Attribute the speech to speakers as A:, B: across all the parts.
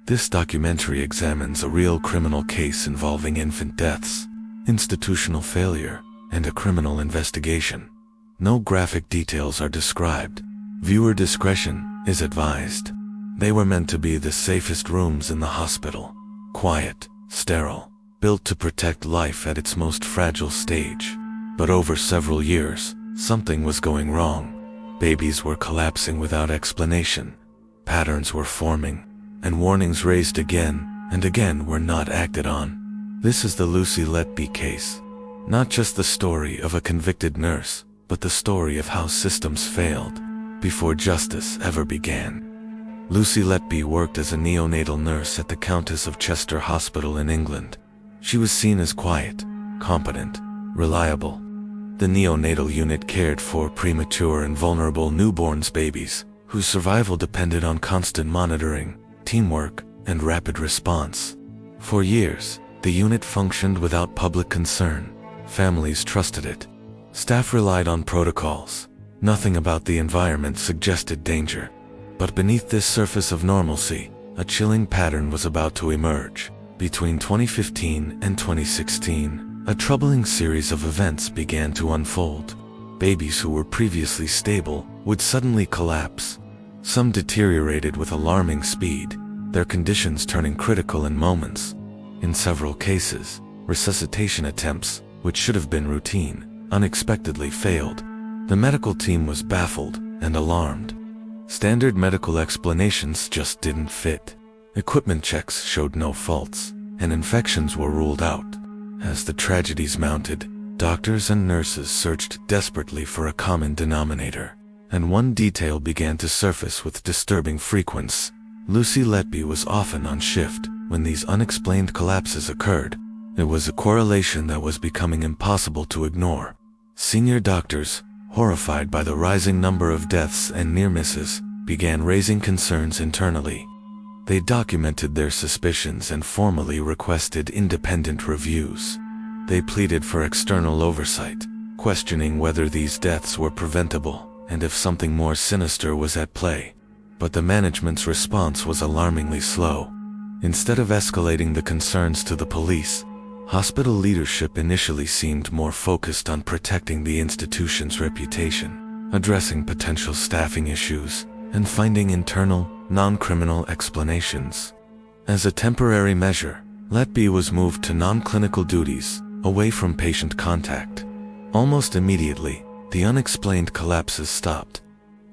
A: This documentary examines a real criminal case involving infant deaths, institutional failure, and a criminal investigation. No graphic details are described. Viewer discretion is advised. They were meant to be the safest rooms in the hospital. Quiet, sterile, built to protect life at its most fragile stage. But over several years, something was going wrong. Babies were collapsing without explanation. Patterns were forming, and warnings raised again and again were not acted on. This is the Lucy Letby case. Not just the story of a convicted nurse, but the story of how systems failed before justice ever began. Lucy Letby worked as a neonatal nurse at the Countess of Chester Hospital in England. She was seen as quiet, competent, reliable. The neonatal unit cared for premature and vulnerable newborns babies, whose survival depended on constant monitoring, teamwork, and rapid response. For years, the unit functioned without public concern. Families trusted it. Staff relied on protocols. Nothing about the environment suggested danger. But beneath this surface of normalcy, a chilling pattern was about to emerge. Between 2015 and 2016, a troubling series of events began to unfold. Babies who were previously stable would suddenly collapse. Some deteriorated with alarming speed, their conditions turning critical in moments. In several cases, resuscitation attempts, which should have been routine, unexpectedly failed. The medical team was baffled and alarmed. Standard medical explanations just didn't fit. Equipment checks showed no faults, and infections were ruled out. As the tragedies mounted, doctors and nurses searched desperately for a common denominator, and one detail began to surface with disturbing frequency. Lucy Letby was often on shift when these unexplained collapses occurred. It was a correlation that was becoming impossible to ignore. Senior doctors, horrified by the rising number of deaths and near misses, began raising concerns internally. They documented their suspicions and formally requested independent reviews. They pleaded for external oversight, questioning whether these deaths were preventable and if something more sinister was at play. But the management's response was alarmingly slow. Instead of escalating the concerns to the police, hospital leadership initially seemed more focused on protecting the institution's reputation, addressing potential staffing issues, and finding internal, non-criminal explanations. As a temporary measure, Letby was moved to non-clinical duties, away from patient contact. Almost immediately, the unexplained collapses stopped.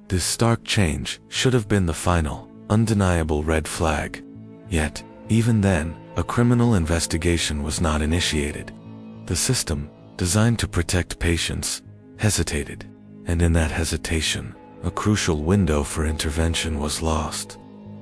A: This stark change should have been the final, undeniable red flag. Yet, even then, a criminal investigation was not initiated. The system, designed to protect patients, hesitated, and in that hesitation, a crucial window for intervention was lost.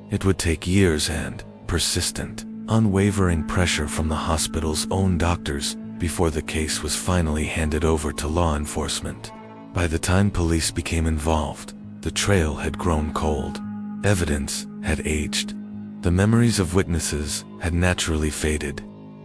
A: It would take years and persistent, unwavering pressure from the hospital's own doctors before the case was finally handed over to law enforcement. By the time police became involved, the trail had grown cold. Evidence had aged. The memories of witnesses had naturally faded.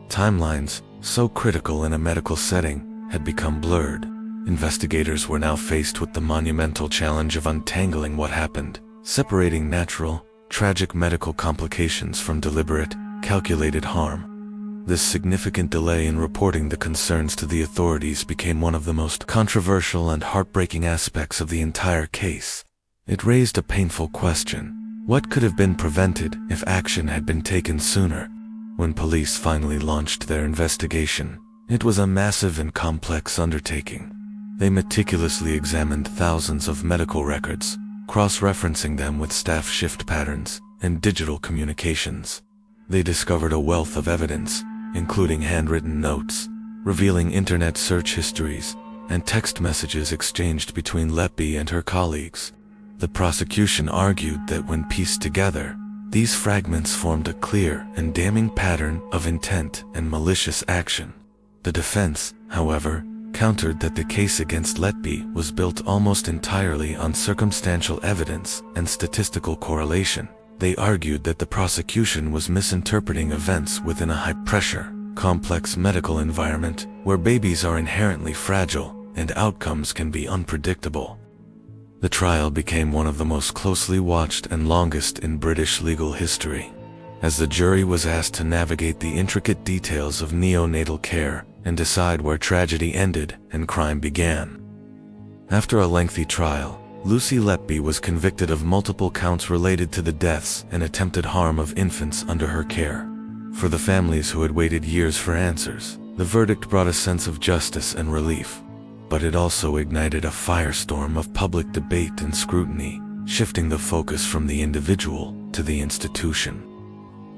A: Timelines, so critical in a medical setting, had become blurred. Investigators were now faced with the monumental challenge of untangling what happened, separating natural, tragic medical complications from deliberate, calculated harm. This significant delay in reporting the concerns to the authorities became one of the most controversial and heartbreaking aspects of the entire case. It raised a painful question. What could have been prevented if action had been taken sooner? When police finally launched their investigation, it was a massive and complex undertaking. They meticulously examined thousands of medical records, cross-referencing them with staff shift patterns and digital communications. They discovered a wealth of evidence, including handwritten notes, revealing internet search histories, and text messages exchanged between Letby and her colleagues. The prosecution argued that when pieced together, these fragments formed a clear and damning pattern of intent and malicious action. The defense, however, countered that the case against Letby was built almost entirely on circumstantial evidence and statistical correlation. They argued that the prosecution was misinterpreting events within a high-pressure, complex medical environment where babies are inherently fragile and outcomes can be unpredictable. The trial became one of the most closely watched and longest in British legal history. as the jury was asked to navigate the intricate details of neonatal care and decide where tragedy ended and crime began. After a lengthy trial, Lucy Letby was convicted of multiple counts related to the deaths and attempted harm of infants under her care. For the families who had waited years for answers, the verdict brought a sense of justice and relief. But it also ignited a firestorm of public debate and scrutiny, shifting the focus from the individual to the institution.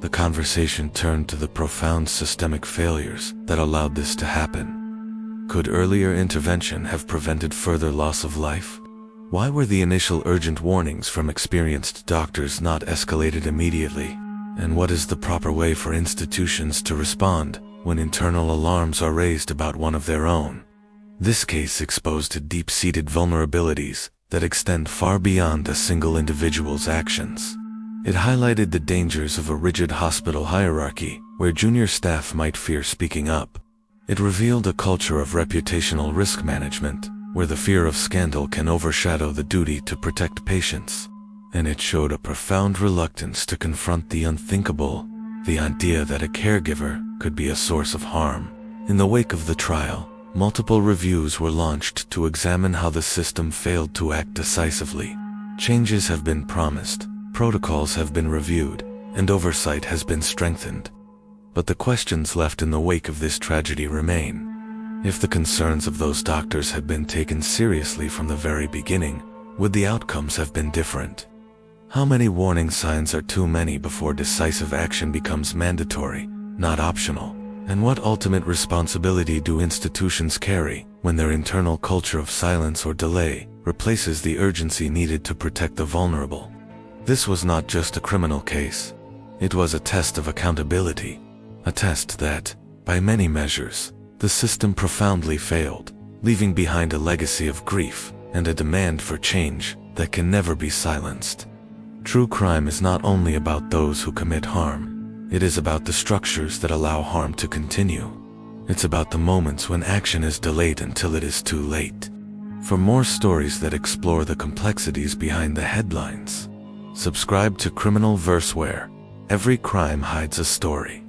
A: The conversation turned to the profound systemic failures that allowed this to happen. Could earlier intervention have prevented further loss of life? Why were the initial urgent warnings from experienced doctors not escalated immediately? And what is the proper way for institutions to respond when internal alarms are raised about one of their own? This case exposed deep-seated vulnerabilities that extend far beyond a single individual's actions. It highlighted the dangers of a rigid hospital hierarchy where junior staff might fear speaking up. It revealed a culture of reputational risk management where the fear of scandal can overshadow the duty to protect patients. And it showed a profound reluctance to confront the unthinkable, the idea that a caregiver could be a source of harm. In the wake of the trial, multiple reviews were launched to examine how the system failed to act decisively. Changes have been promised, protocols have been reviewed, and oversight has been strengthened. But the questions left in the wake of this tragedy remain. If the concerns of those doctors had been taken seriously from the very beginning, would the outcomes have been different? How many warning signs are too many before decisive action becomes mandatory, not optional? And what ultimate responsibility do institutions carry when their internal culture of silence or delay replaces the urgency needed to protect the vulnerable? This was not just a criminal case. It was a test of accountability, a test that, by many measures, the system profoundly failed, leaving behind a legacy of grief and a demand for change that can never be silenced. True crime is not only about those who commit harm. It is about the structures that allow harm to continue. It's about the moments when action is delayed until it is too late. For more stories that explore the complexities behind the headlines, subscribe to Criminal Verse, where every crime hides a story.